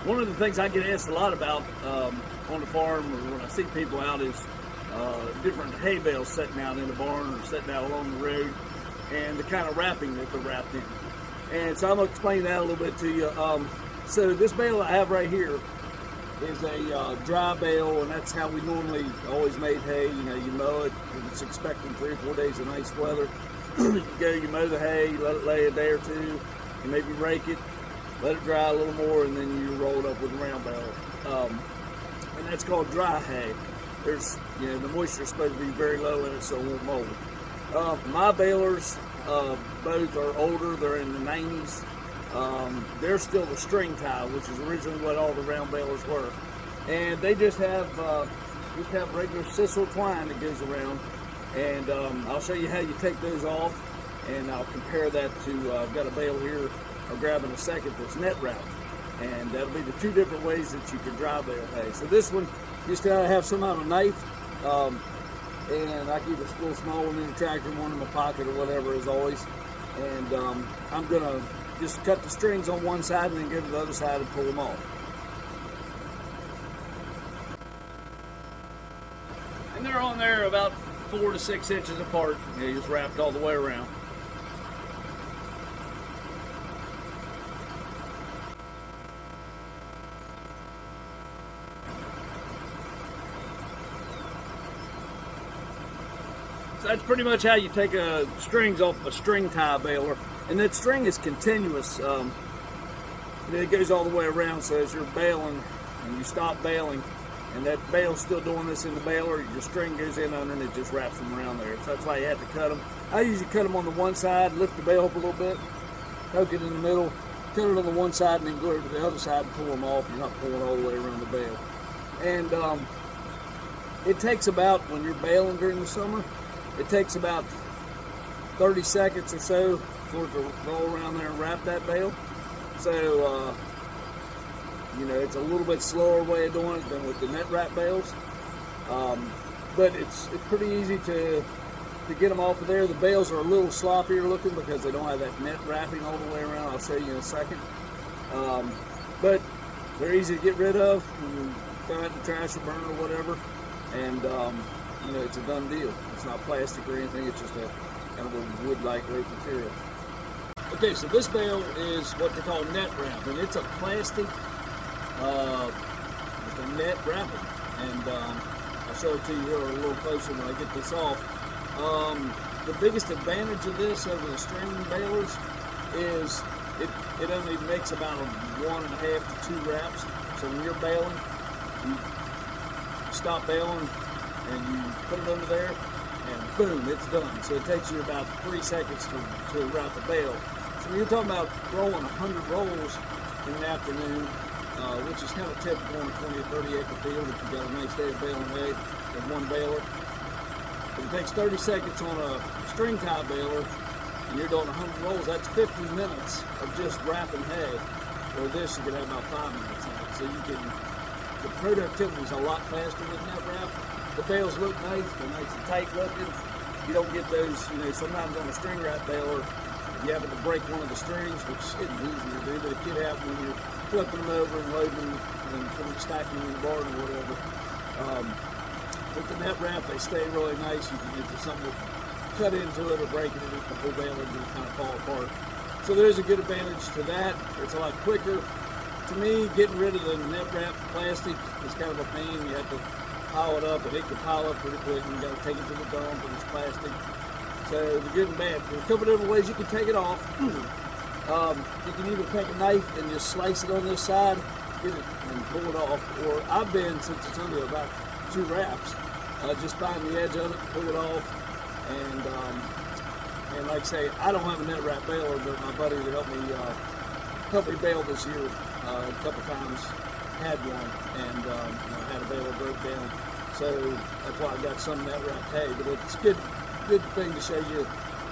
One of the things I get asked a lot about on the farm or when I see people out is different hay bales sitting out in the barn or sitting out along the road and the kind of wrapping that they're wrapped in. And so I'm going to explain that a little bit to you. So this bale I have right here is a dry bale, and that's how we normally always made hay. You know, you mow it, and it's expecting 3 or 4 days of nice weather. You mow the hay, you let it lay a day or two, you maybe rake it, let it dry a little more, and then you roll it up with a round bale. And that's called dry hay. There's, you know, the moisture is supposed to be very low in it, so it won't mold. My balers, both are older, they're in the 90s. They're still the string tie, which is originally what all the round balers were. And they just have regular sisal twine that goes around. And I'll show you how you take those off, and I'll compare that to, I've got a bale here I'll grab in a second that's net wrapped. And that'll be the two different ways that you can dry bale hay. So this one, you just gotta have some kind of knife. And I keep a little small one in the tractor, one in my pocket or whatever as always. And I'm gonna just cut the strings on one side and then go to the other side and pull them off. And they're on there about 4 to 6 inches apart. You know, just wrapped all the way around. So that's pretty much how you take strings off a string tie baler. And that string is continuous. It goes all the way around, so as you're baling and you stop baling and that bale's still doing this in the baler, your string goes in under and it just wraps them around there. So that's why you have to cut them. I usually cut them on the one side, lift the bale up a little bit, poke it in the middle, cut it on the one side, and then go over to the other side and pull them off. You're not pulling all the way around the bale. And it takes about, when you're baling during the summer, it takes about 30 seconds or so for it to roll around there and wrap that bale. So, you know, it's a little bit slower way of doing it than with the net wrap bales. But it's pretty easy to get them off of there. The bales are a little sloppier looking because they don't have that net wrapping all the way around. I'll show you in a second. But they're easy to get rid of. You throw it in the trash or burn or whatever. And, you know, it's a done deal. It's not plastic or anything. It's just a kind of a wood-like rope material. Okay, so this bale is what they call net wrap, and it's a plastic with a net wrapping. And I'll show it to you here a little closer when I get this off. The biggest advantage of this over the string balers is it only makes about 1.5 to 2 wraps. So when you're baling, you stop baling and you put it under there, and boom, it's done. So it takes you about 3 seconds to wrap a bale. So when you're talking about rolling 100 rolls in an afternoon, which is kind of typical in a 20 or 30 acre field if you've got a nice day of baling hay with one baler. If it takes 30 seconds on a string tie baler and you're doing 100 rolls, that's 50 minutes of just wrapping hay. Or this, you can have about 5 minutes on it. So you can, the productivity is a lot faster with net wrap. The bales look nice, they're nice and tight looking. You don't get those, you know, sometimes on a string wrap baler, you happen to break one of the strings, which isn't easy to do, but it can happen when you're flipping them over and loading them and stacking them in the barn or whatever. With the net wrap, they stay really nice. You can, if there's something to cut into it or break it, the whole baler will kind of fall apart. So there's a good advantage to that. It's a lot quicker. To me, getting rid of the net wrap plastic is kind of a pain. You have to pile it up, and it can pile up pretty quick, and you got to take it to the dump, and it's plastic. So the good and bad. There's a couple different ways you can take it off. You can either take a knife and just slice it on this side, get it and pull it off. Or I've been, since it's only about 2 wraps, just find the edge of it, pull it off, and like I say, I don't have a net wrap baler, but my buddy that helped me bale this year a couple times had one, and I had a baler broke down. So that's why I got some net wrap hay. But it's a good thing to show you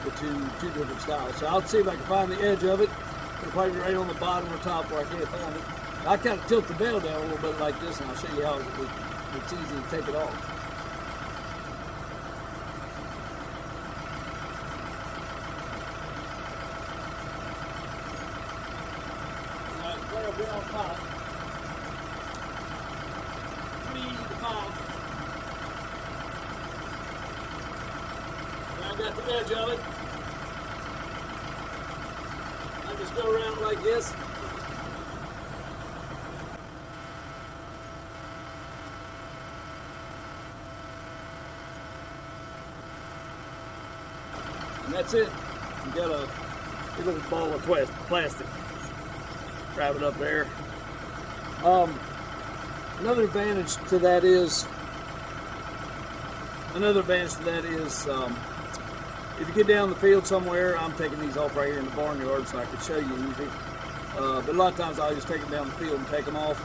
the two different styles. So I'll see if I can find the edge of it. It'll probably be right on the bottom or top where I can't find it. I kind of tilt the bale down a little bit like this, and I'll show you how it's easy to take it off. Alright, bale be on top. while. Now I got the edge of it. I just go around like this. And that's it. You got a little ball of plastic. Grab it up there. Another advantage to that is if you get down the field somewhere, I'm taking these off right here in the barnyard so I can show you easy. But a lot of times I just take them down the field and take them off.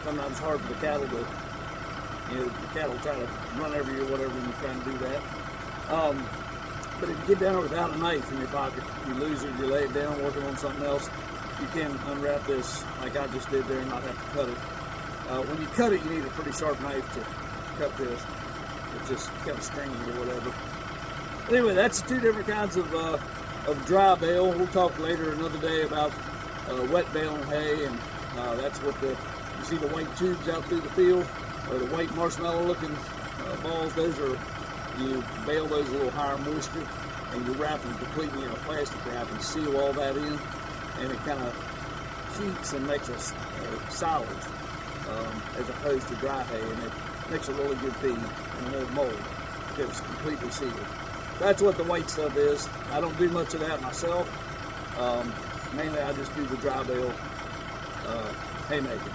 Sometimes it's hard for the cattle to, the cattle try to run over you or whatever when you're trying to do that. But if you get down there without a knife in your pocket, you lose it, you lay it down working on something else, you can unwrap this like I just did there and not have to cut it. When you cut it, you need a pretty sharp knife to cut this. It's just kind of stringy or whatever. Anyway, that's two different kinds of dry bale. We'll talk later another day about wet bale and hay, and that's what you see the white tubes out through the field, or the white marshmallow looking balls. Those are, you bale those a little higher moisture, and you wrap them completely in a plastic wrap and seal all that in, and it kind of heats and makes us solid as opposed to dry hay, and it makes a really good feed and no mold because it's completely sealed. That's what the white stuff is. I don't do much of that myself. Mainly I just do the dry bale haymaking.